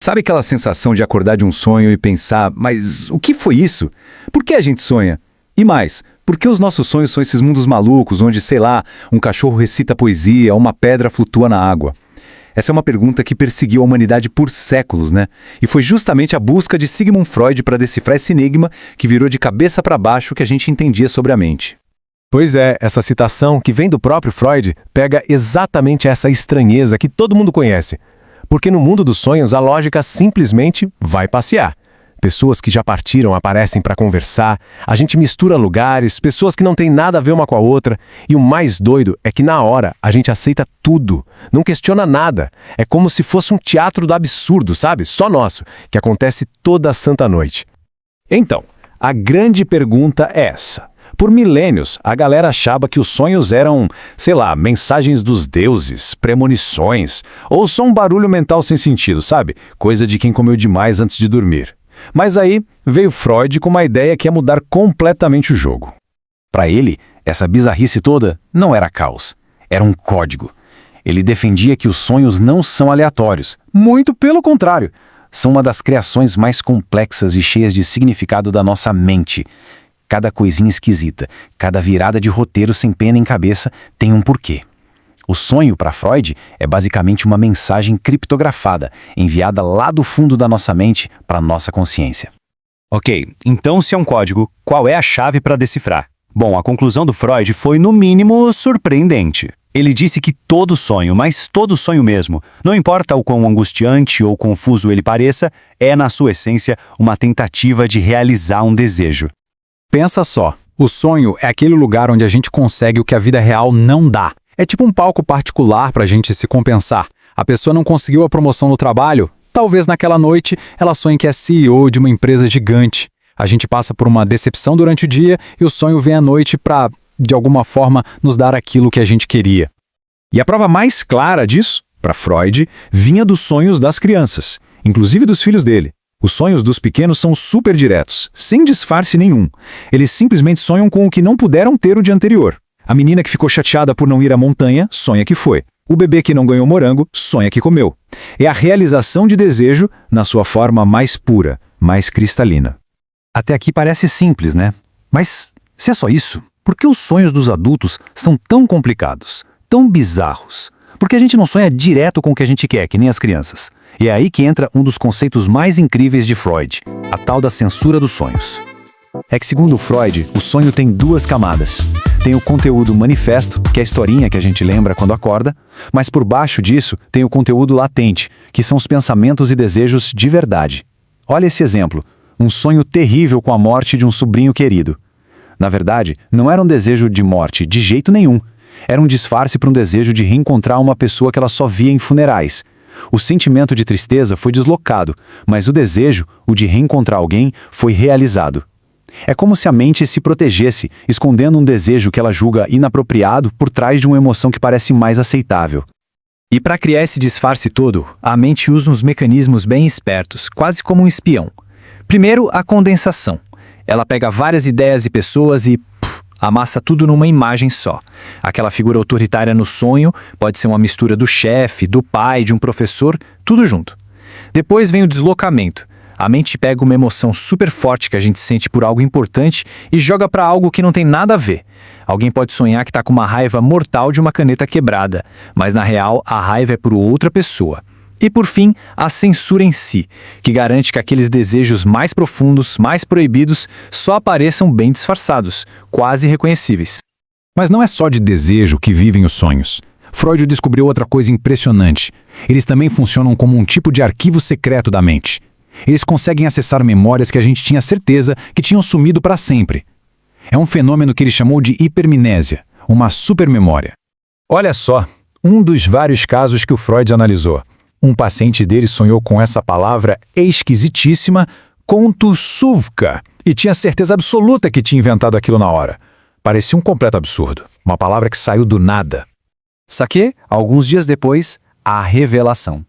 Sabe aquela sensação de acordar de um sonho e pensar, mas o que foi isso? Por que a gente sonha? E mais, por que os nossos sonhos são esses mundos malucos onde, sei lá, um cachorro recita poesia, uma pedra flutua na água? Essa é uma pergunta que perseguiu a humanidade por séculos, né? E foi justamente a busca de Sigmund Freud para decifrar esse enigma que virou de cabeça para baixo o que a gente entendia sobre a mente. Pois é, essa citação, que vem do próprio Freud, pega exatamente essa estranheza que todo mundo conhece. Porque no mundo dos sonhos a lógica simplesmente vai passear. Pessoas que já partiram aparecem para conversar, a gente mistura lugares, pessoas que não têm nada a ver uma com a outra, e o mais doido é que na hora a gente aceita tudo, não questiona nada. É como se fosse um teatro do absurdo, sabe? Só nosso, que acontece toda santa noite. Então, a grande pergunta é essa. Por milênios, a galera achava que os sonhos eram, sei lá, mensagens dos deuses, premonições, ou só um barulho mental sem sentido, sabe? Coisa de quem comeu demais antes de dormir. Mas aí veio Freud com uma ideia que ia mudar completamente o jogo. Para ele, essa bizarrice toda não era caos, era um código. Ele defendia que os sonhos não são aleatórios, muito pelo contrário. São uma das criações mais complexas e cheias de significado da nossa mente. Cada coisinha esquisita, cada virada de roteiro sem pena em cabeça tem um porquê. O sonho, para Freud, é basicamente uma mensagem criptografada, enviada lá do fundo da nossa mente para a nossa consciência. Ok, então se é um código, qual é a chave para decifrar? Bom, a conclusão do Freud foi, no mínimo, surpreendente. Ele disse que todo sonho, mas todo sonho mesmo, não importa o quão angustiante ou confuso ele pareça, é, na sua essência, uma tentativa de realizar um desejo. Pensa só, o sonho é aquele lugar onde a gente consegue o que a vida real não dá. É tipo um palco particular para a gente se compensar. A pessoa não conseguiu a promoção no trabalho? Talvez naquela noite ela sonhe que é CEO de uma empresa gigante. A gente passa por uma decepção durante o dia e o sonho vem à noite para, de alguma forma, nos dar aquilo que a gente queria. E a prova mais clara disso, para Freud, vinha dos sonhos das crianças, inclusive dos filhos dele. Os sonhos dos pequenos são super diretos, sem disfarce nenhum. Eles simplesmente sonham com o que não puderam ter o dia anterior. A menina que ficou chateada por não ir à montanha, sonha que foi. O bebê que não ganhou morango, sonha que comeu. É a realização de desejo na sua forma mais pura, mais cristalina. Até aqui parece simples, né? Mas, se é só isso, por que os sonhos dos adultos são tão complicados, tão bizarros? Por que a gente não sonha direto com o que a gente quer, que nem as crianças? E é aí que entra um dos conceitos mais incríveis de Freud, a tal da censura dos sonhos. É que, segundo Freud, o sonho tem duas camadas. Tem o conteúdo manifesto, que é a historinha que a gente lembra quando acorda, mas por baixo disso tem o conteúdo latente, que são os pensamentos e desejos de verdade. Olha esse exemplo, um sonho terrível com a morte de um sobrinho querido. Na verdade, não era um desejo de morte de jeito nenhum. Era um disfarce para um desejo de reencontrar uma pessoa que ela só via em funerais. O sentimento de tristeza foi deslocado, mas o desejo, o de reencontrar alguém, foi realizado. É como se a mente se protegesse, escondendo um desejo que ela julga inapropriado por trás de uma emoção que parece mais aceitável. E para criar esse disfarce todo, a mente usa uns mecanismos bem espertos, quase como um espião. Primeiro, a condensação. Ela pega várias ideias e pessoas e amassa tudo numa imagem só. Aquela figura autoritária no sonho pode ser uma mistura do chefe, do pai, de um professor, tudo junto. Depois vem o deslocamento. A mente pega uma emoção super forte que a gente sente por algo importante e joga para algo que não tem nada a ver. Alguém pode sonhar que está com uma raiva mortal de uma caneta quebrada, mas na real a raiva é por outra pessoa. E por fim, a censura em si, que garante que aqueles desejos mais profundos, mais proibidos, só apareçam bem disfarçados, quase irreconhecíveis. Mas não é só de desejo que vivem os sonhos. Freud descobriu outra coisa impressionante. Eles também funcionam como um tipo de arquivo secreto da mente. Eles conseguem acessar memórias que a gente tinha certeza que tinham sumido para sempre. É um fenômeno que ele chamou de hipermnésia, uma supermemória. Olha só, um dos vários casos que o Freud analisou. Um paciente dele sonhou com essa palavra esquisitíssima, kontusuvka, e tinha certeza absoluta que tinha inventado aquilo na hora. Parecia um completo absurdo, uma palavra que saiu do nada. Saquê, alguns dias depois, a revelação.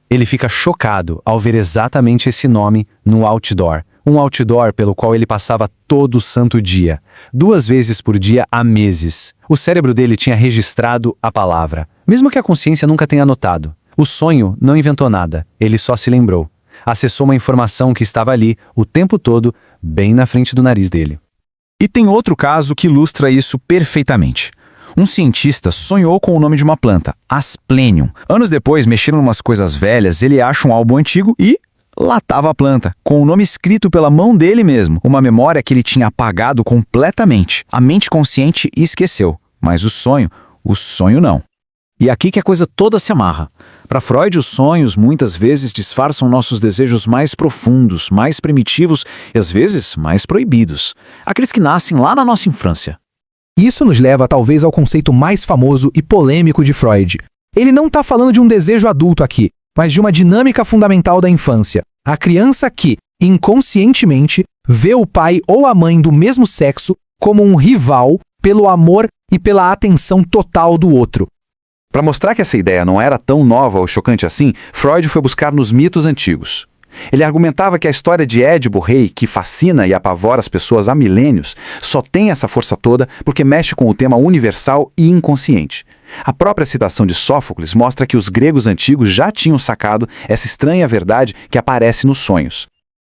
Ele fica chocado ao ver exatamente esse nome no outdoor. Um outdoor pelo qual ele passava todo santo dia, 2 vezes por dia há meses. O cérebro dele tinha registrado a palavra, mesmo que a consciência nunca tenha anotado. O sonho não inventou nada, ele só se lembrou. acessou uma informação que estava ali o tempo todo, bem na frente do nariz dele. E tem outro caso que ilustra isso perfeitamente. Um cientista sonhou com o nome de uma planta, Asplenium. Anos depois, mexendo em umas coisas velhas, ele acha um álbum antigo e lá estava a planta, com o nome escrito pela mão dele mesmo. Uma memória que ele tinha apagado completamente. A mente consciente esqueceu, mas o sonho não. E aqui que a coisa toda se amarra. Para Freud, os sonhos muitas vezes disfarçam nossos desejos mais profundos, mais primitivos e às vezes mais proibidos. Aqueles que nascem lá na nossa infância. Isso nos leva talvez ao conceito mais famoso e polêmico de Freud. Ele não está falando de um desejo adulto aqui, mas de uma dinâmica fundamental da infância. A criança que, inconscientemente, vê o pai ou a mãe do mesmo sexo como um rival pelo amor e pela atenção total do outro. Para mostrar que essa ideia não era tão nova ou chocante assim, Freud foi buscar nos mitos antigos. Ele argumentava que a história de Édipo Rei, que fascina e apavora as pessoas há milênios, só tem essa força toda porque mexe com o tema universal e inconsciente. A própria citação de Sófocles mostra que os gregos antigos já tinham sacado essa estranha verdade que aparece nos sonhos.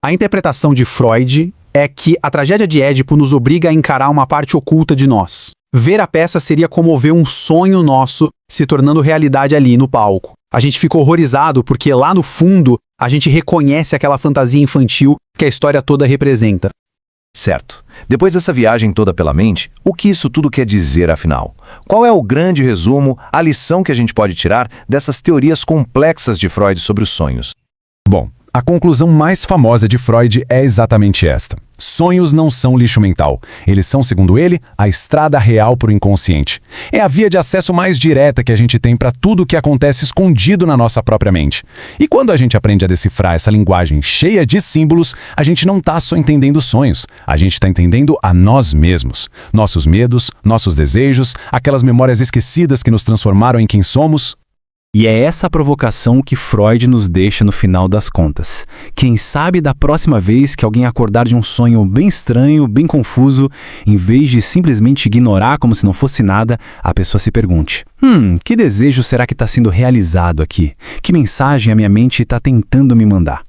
A interpretação de Freud é que a tragédia de Édipo nos obriga a encarar uma parte oculta de nós. Ver a peça seria como ver um sonho nosso se tornando realidade ali no palco. A gente fica horrorizado porque lá no fundo a gente reconhece aquela fantasia infantil que a história toda representa. Certo. Depois dessa viagem toda pela mente, o que isso tudo quer dizer afinal? Qual é o grande resumo, a lição que a gente pode tirar dessas teorias complexas de Freud sobre os sonhos? Bom, a conclusão mais famosa de Freud é exatamente esta. Sonhos não são lixo mental. Eles são, segundo ele, a estrada real para o inconsciente. É a via de acesso mais direta que a gente tem para tudo o que acontece escondido na nossa própria mente. E quando a gente aprende a decifrar essa linguagem cheia de símbolos, a gente não está só entendendo sonhos, a gente está entendendo a nós mesmos. Nossos medos, nossos desejos, aquelas memórias esquecidas que nos transformaram em quem somos. E é essa provocação que Freud nos deixa no final das contas. Quem sabe da próxima vez que alguém acordar de um sonho bem estranho, bem confuso, em vez de simplesmente ignorar como se não fosse nada, a pessoa se pergunte: que desejo será que está sendo realizado aqui? Que mensagem a minha mente está tentando me mandar?